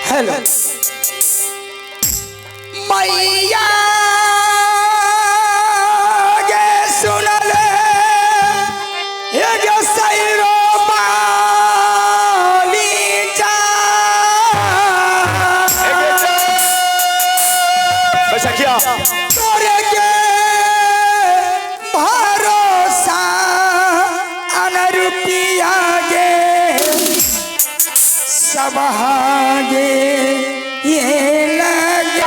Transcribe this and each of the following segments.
Hello मैया गे सुनले ये जो सैरो पाली जा बच्चा क्या तोरे के भरोसा अनरुपिया गे सब हागे ये लगे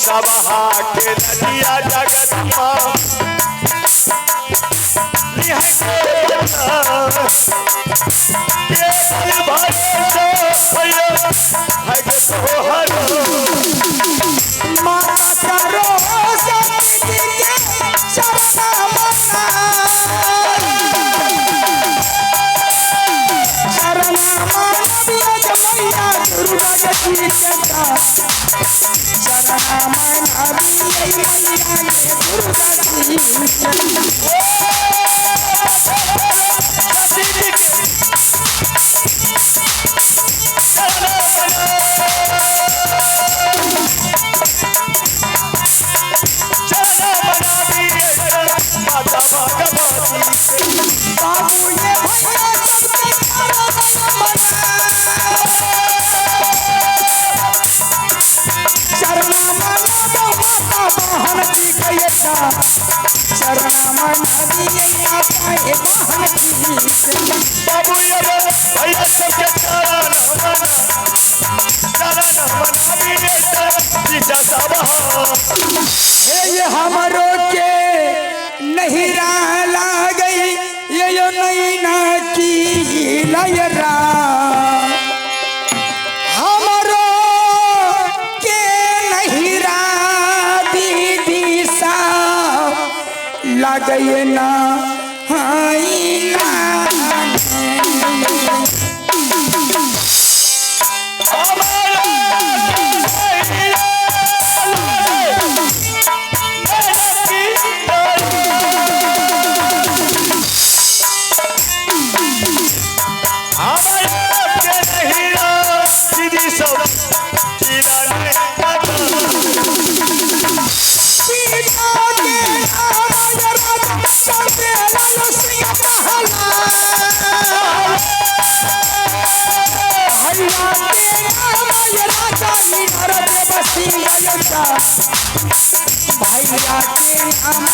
सबहा के नदिया जगत मां निहर के बता ये बल भरोसा भैया है के तोहर माता करो सती के चरना मना चरना मानविया जमैया दुर्गा जी के चरना मानविया मैया के दुर्गा जी बाबू ये भैया सबके चरना माना दो माता बहन जी के चरना माना दिए पाए बहन जी बाबू ये भैया सबके चरण ये हमरो के नहीं ला गई ये यो नैना की लयरा हमरो के नहीं दीदी सा लगई ना हाई भैया के नाम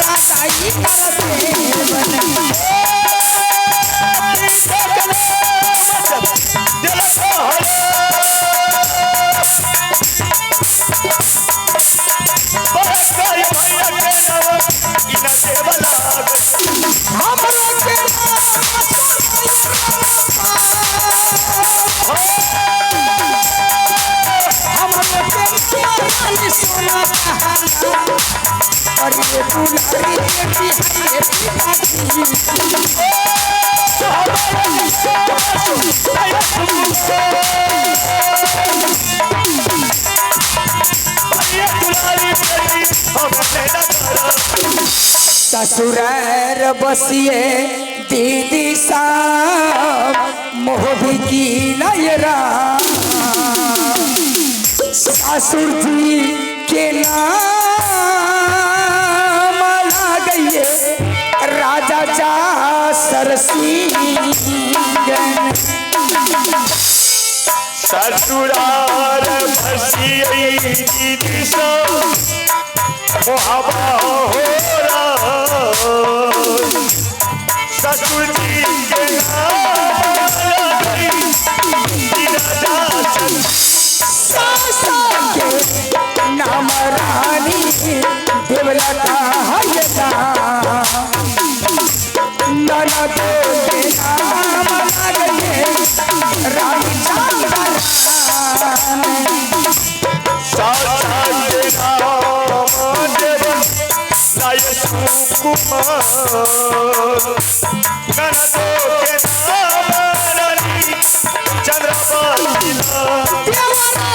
राजाई करते और ये दुलारी बेटी है ससुरार बसिए दीदी साहब मोहबी की नयरा ससुर जी के नाम गई राजा जा सरसी ससुरार बसिए दीदी साहब मोहबा हो ससुर जी के नाम रानी देवला का ननद के नाम लगे रानी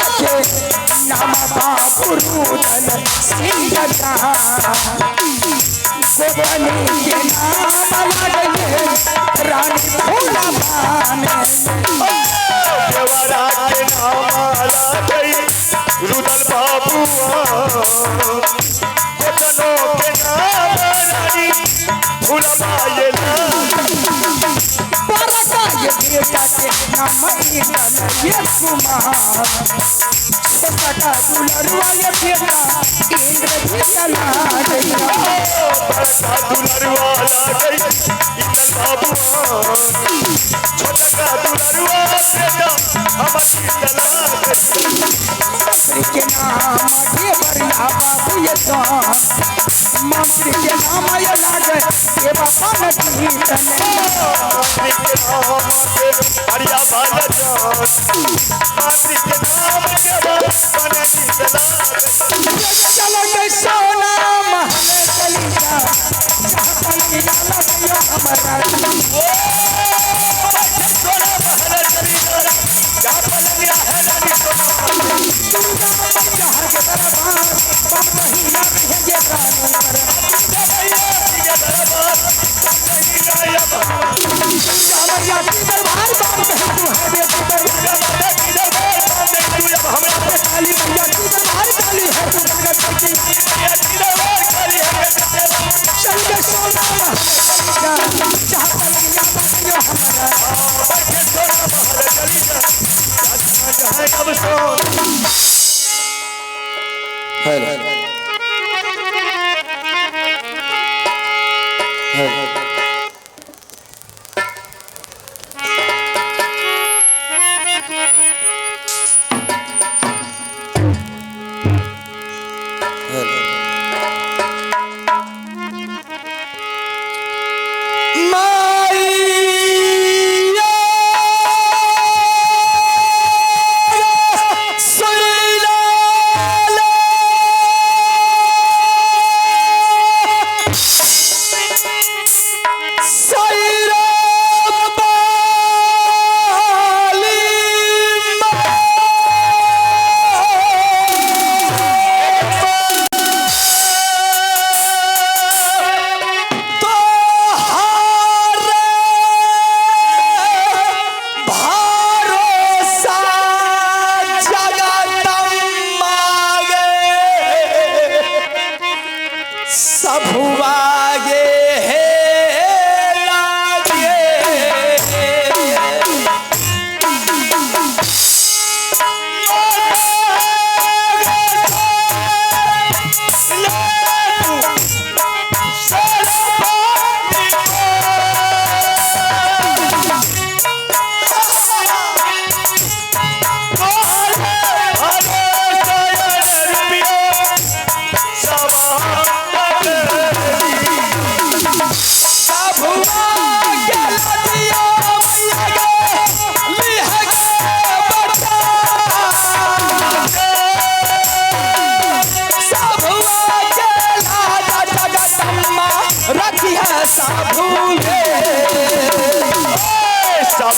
नाम बाबूरुदन सिंह गोपनी के नाम लगे रानी फूलबान देवरा के नाम लगे रुदल बाबू गोतनो के नाम रानी फूलबाए बरका ये बेटा के नाम इंदल ये कुमार सका दुलरुआ ये बेटा इंद्र जी चला गया बड़का दुलरुआ गई इंदल बाबू छोटा का दुलरुआ बेटा हमर की चला गई मंत्री के नाम देवरिया बाबू ये तो मंत्री के नाम ये लागे देवा पान की तने मंत्री के नाम हरिया बाल माटी के नाम के बना गीत चलो के सोना महले चली जा जहाँ पलिया लगियो हमारा सोना महल चली जा जहाँ पलिया है लगी सोना जहाँ के दरबार बम महीना भेजे प्राणी पर के दरबार नहीं जावरिया की दरबार बम भेजू है बेटी पर काली मैया की दरबार काली है तू जगत की चल के सोना जहाँ पलिया लगियो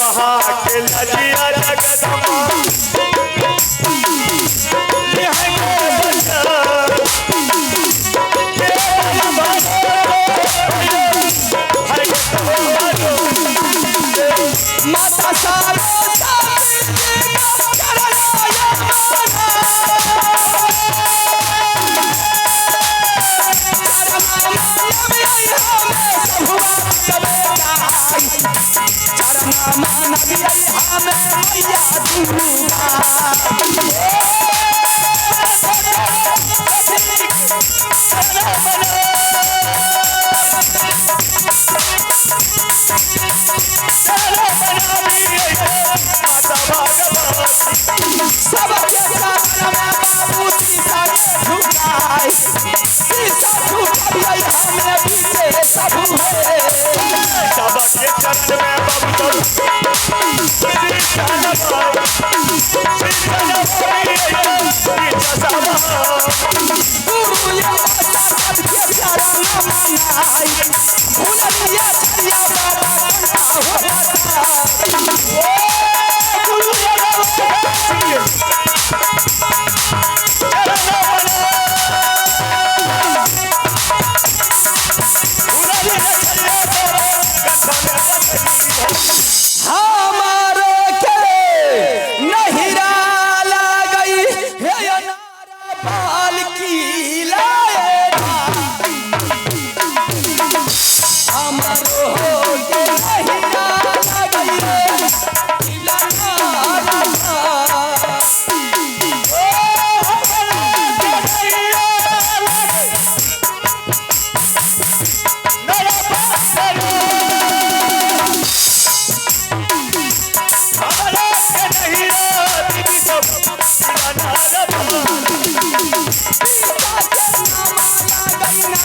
हमारा के लजिया जगदम्बा माता सारा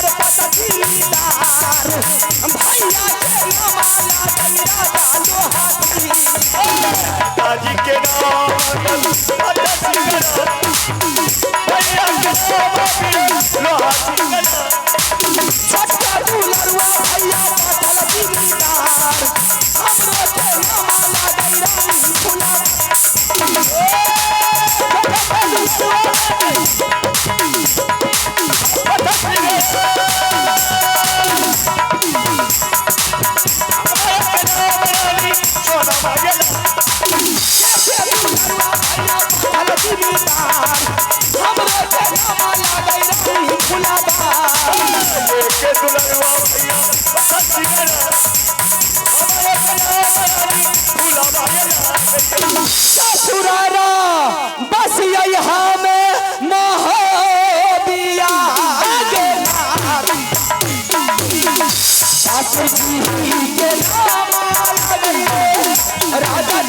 हमार पतजीदार भैया के नामाला दैरा डालो हाथी पिताजी के नाम भैया के नाम लोहाटी गला छोटा दुलरुआ भैया पतजीदार हमरो के नामाला दैरा फुला ससुरारा बस यहाँ में मोहबिया सासु जी के नाम राजा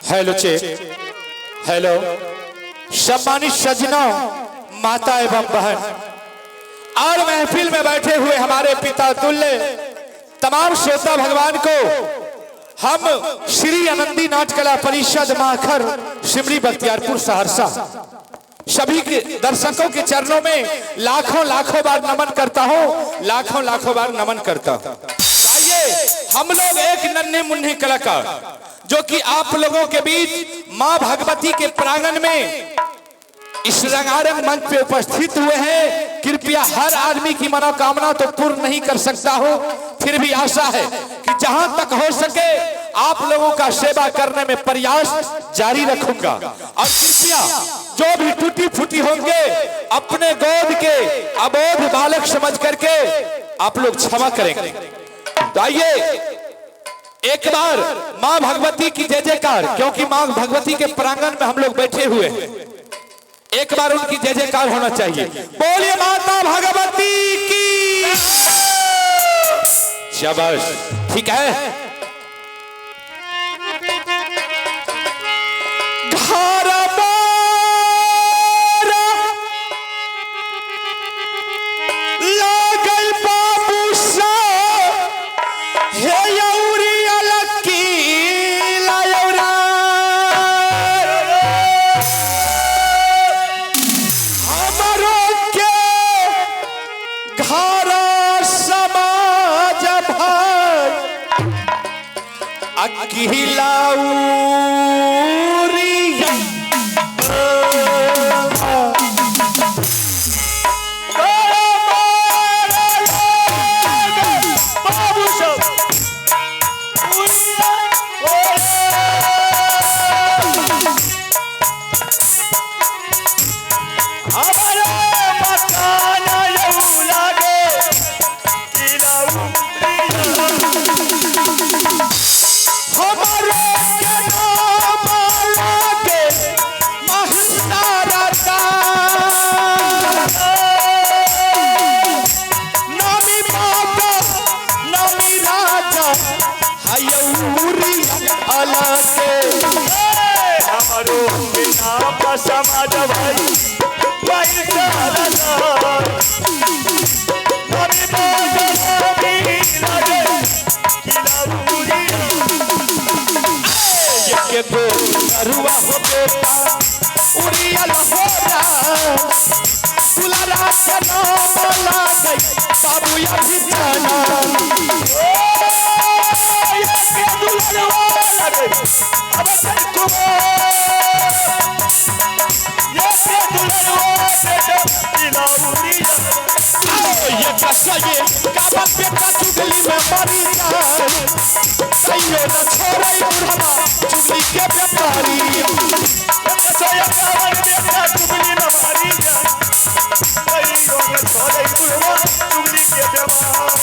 हेलो चेक, हेलो सम्मानित सज्जनों, माता एवं बहन और महफिल में बैठे हुए हमारे पिता तुल्य तमाम श्रोता भगवान को हम श्री आनंदी नाट्य कला परिषद माखर सिमरी बख्तियारपुर सहरसा सभी के दर्शकों के चरणों में लाखों लाखों बार नमन करता हूँ, लाखों लाखों बार नमन करता हूँ। आइए हम लोग एक नन्हे मुन्ने कलाकार जो कि आप लोगों के बीच मां भगवती के प्रांगण में इस रंगारंग मंच पे उपस्थित हुए हैं। कृपया हर आदमी की मनोकामना तो पूर्ण नहीं कर सकता हूं, फिर भी आशा है कि जहां तक हो सके आप लोगों का सेवा करने में प्रयास जारी रखूंगा। और कृपया जो भी टूटी फूटी होंगे अपने गोद के अबोध बालक समझ करके आप लोग क्षमा करेंगे। तो आइए एक बार मां भगवती की जय जयकार, क्योंकि मां भगवती के प्रांगण में हम लोग बैठे हुए हैं, एक बार उनकी जय जयकार होना चाहिए। बोलिए माता भगवती की। शाबाश, ठीक है। के हमारो के नाम का समाज भाई भाई सारा हमें बाजा भी लगे किलाउरी के गो नरुआ हो बेटा उड़िया लहोरा दुलारा के नाम लागई बाबू अभी जाना ये दुलरवा लगे अब तक ये कसये काबा बेटा चुगली में मरी जाए सैयो न छोड़े बुढ़वा चुगली के व्यापारी कसया कावन बेटा चुगली में मरी जाए सैयो न छोड़े बुढ़वा चुगली के व्यापारी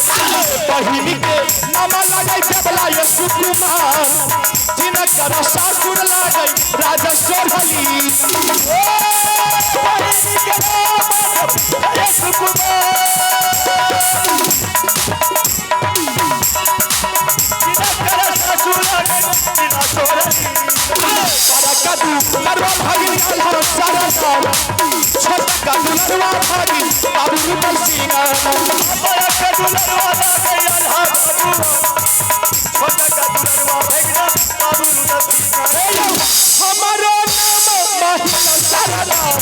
बहिनी के नामा लगे जबला ये सुकुमार जिनकर सासुर लागे राजा सोहली बहिनी के नाम ये सुकुमार जिनकर सासुर लागे बिना सोहली कदू नरवा भागी अल्लाह सारा साल छोटा कदू नरवा भागी बाबू रूपल सिंह बड़ा कदू नरवा लागे अल्लाह बाबू छोटा कदू नरवा भेगना बाबू रूपल सिंह हमारो नाम महिला सारा नाम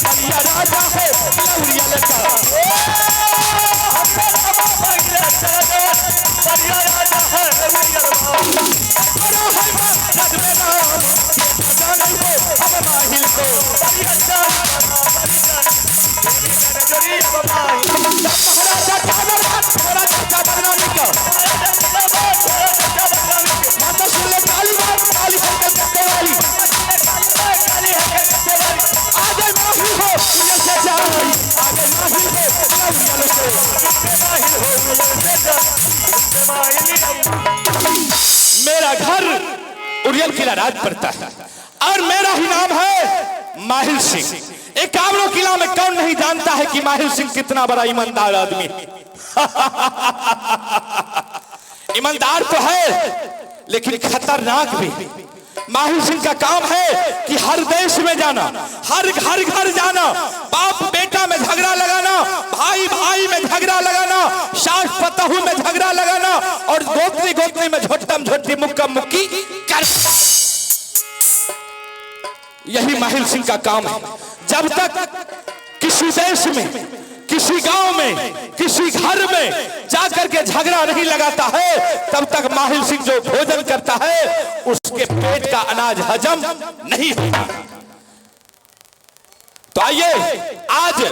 बलिया राजा है लौरिया लगा हमारा बाबा भेगना सारा बलिया राजा है लौरिया लगा बड़ा है जग में नाम जाने हो हम माहिल को बलिया सारा बलिया जोरी बमाई महाराजा टावर हाथ थोड़ा चाचा बदनामी का माता सुन काली बात काली होकर करते वाली आगे माहिल हो ये से जाई आगे माहिल हो लौरिया लगा मेरा घर उरियल किला राज पड़ता है और मेरा ही नाम है माहिल सिंह। एकावनों किला में कौन नहीं जानता है कि माहिल सिंह कितना बड़ा ईमानदार आदमी है। ईमानदार तो है लेकिन खतरनाक भी। माहिल सिंह का काम है कि हर देश में जाना, हर घर जाना, बाप बेटा में झगड़ा लगाना, भाई भाई में झगड़ा लगाना, सास पतहू में झगड़ा लगाना और गोतनी गोतनी में झोटम झोटी मुक्का मुक्की कर। यही माहिल सिंह का काम है। जब तक किसी देश में, किसी गांव में, किसी घर में जाकर के झगड़ा नहीं लगाता है तब तक माहिल सिंह जो भोजन करता है उसके पेट का अनाज हजम नहीं होता। तो आइए आज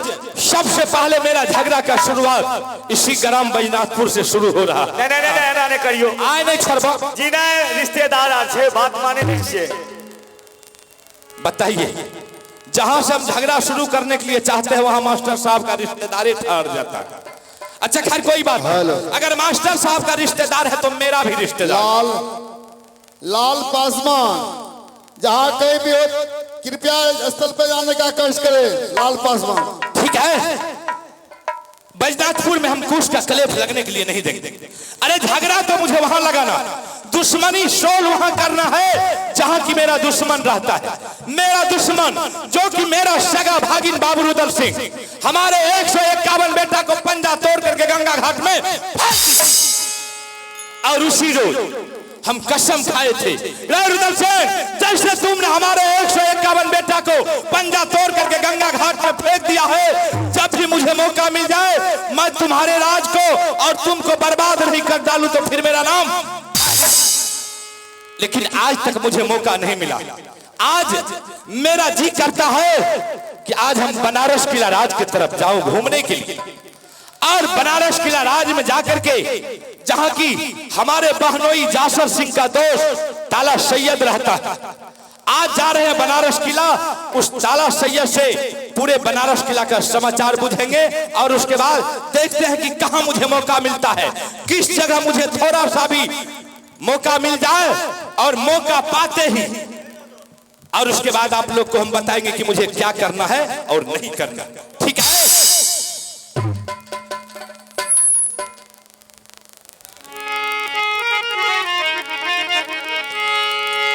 सबसे पहले मेरा झगड़ा का शुरुआत इसी ग्राम बैजनाथपुर से शुरू हो रहा है। नहीं करियो आए नहीं छरबा जी ने रिश्तेदार अच्छे बात माने नहीं छे। बताइए जहां से हम झगड़ा शुरू करने के लिए चाहते हैं वहां मास्टर साहब का रिश्तेदार ठहर जाता है। अच्छा खैर कोई बात नहीं, अगर मास्टर साहब का रिश्तेदार है तो मेरा भी रिश्तेदार लाल पासवान जहाँ कहीं भी हो कृपया स्थल पर जाने का कष्ट करें। लाल पासवान ठीक है। बैजनाथपुर में हम कुश का कलेफ लगने के लिए नहीं देंगे। अरे झगड़ा तो मुझे वहां लगाना, दुश्मनी शोल वहां करना है जहां की मेरा दुश्मन रहता है। मेरा दुश्मन जो कि मेरा सगा भागिन बाबू रुदल सिंह हमारे 151 बेटा को पंजा तोड़ करके गंगा घाट में और उसी रोज हम कसम खाए थे रुदल सिंह जैसे तुमने हमारे 151 बेटा को पंजा तोड़ करके गंगा घाट में फेंक दिया है, जब भी मुझे मौका मिल जाए मैं तुम्हारे राज को और तुमको बर्बाद नहीं कर डालूं तो फिर मेरा नाम। लेकिन आज तक मुझे मौका नहीं मिला। आज मेरा जी करता है कि आज हम बनारस किला राज की तरफ जाऊं घूमने के लिए और बनारस किला राज में जाकर के जहां की हमारे बहनोई जासर सिंह का दोस्त ताला सैयद रहता है। आज जा रहे हैं बनारस किला, उस ताला सैयद से पूरे बनारस किला का समाचार बुझेंगे और उसके बाद देखते हैं कि कहां मुझे मौका मिलता है, किस जगह मुझे थोड़ा सा भी मौका मिल जाए और मौका पाते ही और उसके बाद आप लोग को हम बताएंगे कि मुझे क्या करना है और नहीं करना। ठीक है।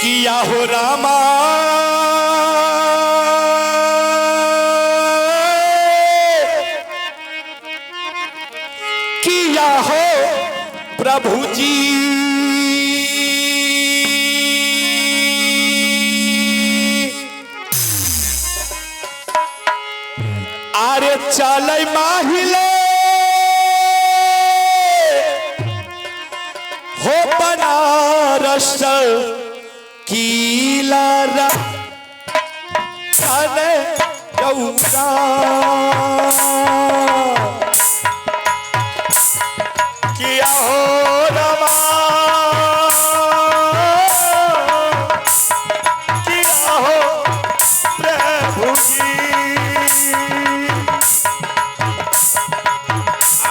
कि किया हो रामा किया हो प्रभु जी अरे चल माहिले हो बनारस कीला चले गौरा किया हो रमा किया हो प्रभु जी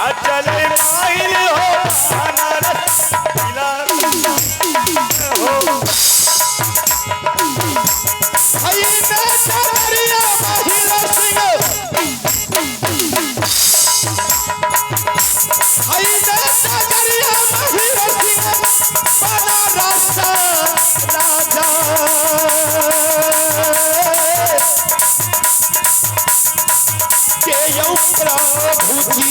अचल माहिल हो बनारस किला हो हई में चरिया महिला सिंह हई में चरिया महिला सिंह बनारस राजा के यौ प्रभु जी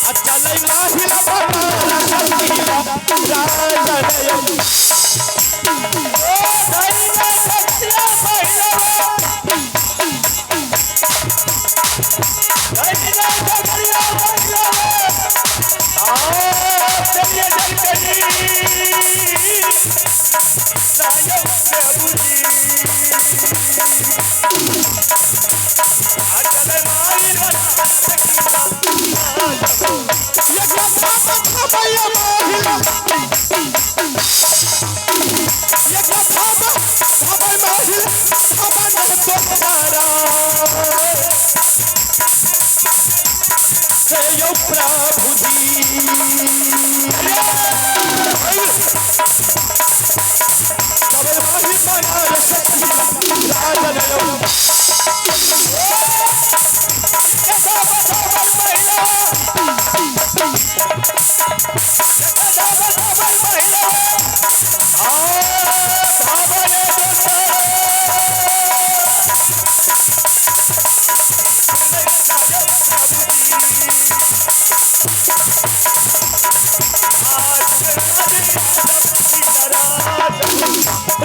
अचल महिला बनारस कीला राजा प्रभु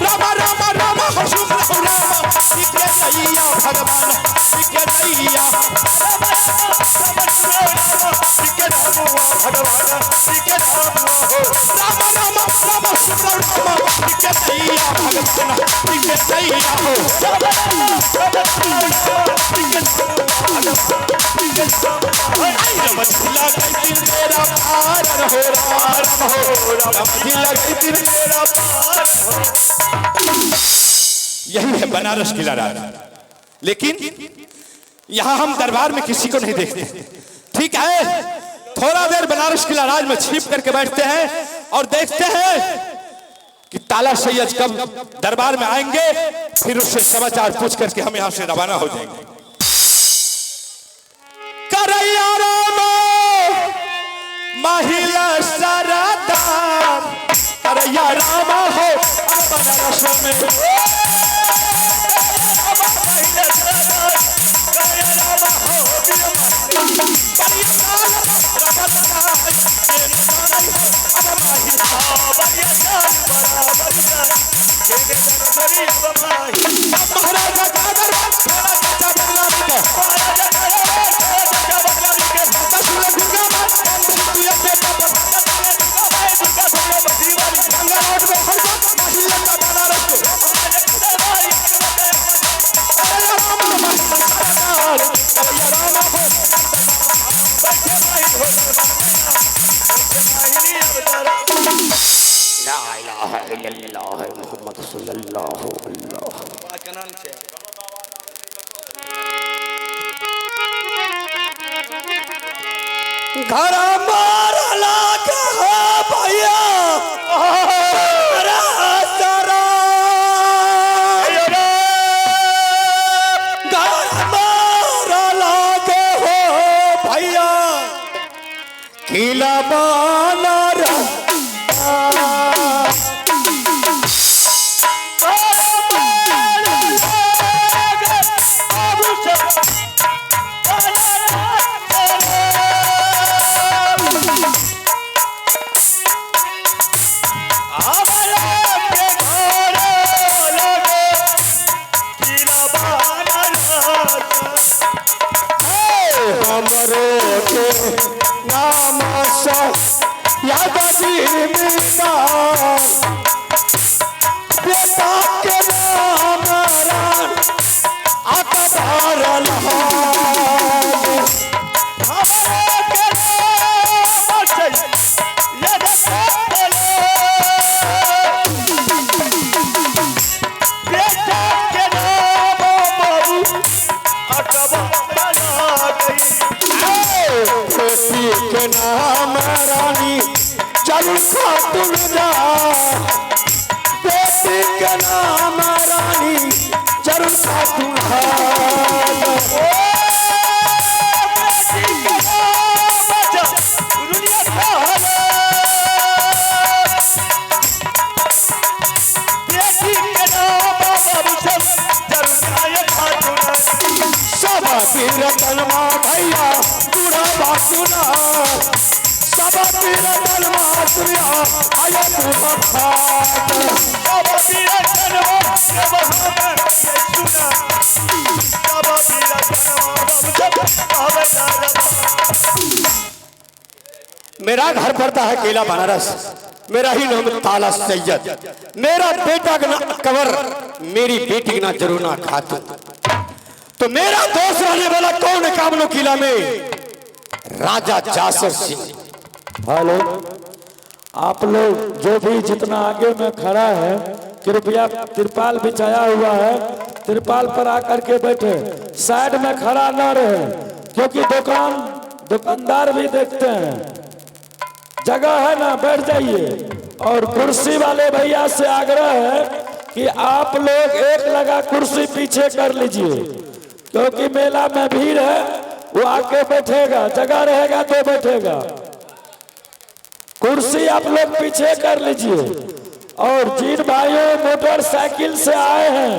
रामा रामा रामा हसुम रामा सीखे दैया भगवान सीखे दैया रामा रामा रामा सुब्र रामा सीखे दैया भगवान सीखे दैया हो रमझिला गई मेरा पार हो रमझिला गई मेरा पार हो। यही है बनारस किला राज। लेकिन यहां हम दरबार में किसी को नहीं देखते। ठीक है, थोड़ा देर बनारस किला राज में छिप करके बैठते हैं और देखते हैं कि ताला सैयद कब दरबार में आएंगे, फिर उससे समाचार पूछ करके हम यहां से रवाना हो जाएंगे। करैया रामा महिला सरदार करैया रामा हो बनारस में महाराजा का दरबार घर मारला कहा भैया किला बाला जिम्मेदार बेटा के नाम रान अकबर लहान हमारे के नाम से ये बोले बेटा के नाम बाबू अकबर बना गई बेटी के नाम रानी चल खातून जा बेटी के नाम रानी चल खातून सब रतनमा भैया पूरा बासुना सब रतनमा सुनिया आया पूरा खात मेरा घर पड़ता है केला बनारस मेरा ही नाम ताला सैयद मेरा बेटा का नाम कवर मेरी बेटी का नाम जरूर ना खातू तो मेरा दोस्त रहने वाला कौन है कामनो किला में राजा जासर सिंह। हेलो, आप लोग जो भी जितना आगे में खड़ा है कृपया तिरपाल बिछाया हुआ है तिरपाल पर आकर के बैठे साइड में खड़ा न रहे क्योंकि दुकानदार भी देखते हैं जगह है ना बैठ जाइए। और कुर्सी वाले भैया से आग्रह है कि आप लोग एक लगा कुर्सी पीछे कर लीजिए क्योंकि मेला में भीड़ है वो आके बैठेगा जगह रहेगा तो बैठेगा। कुर्सी आप लोग पीछे कर लीजिए। और जिन भाइयों मोटरसाइकिल से आए हैं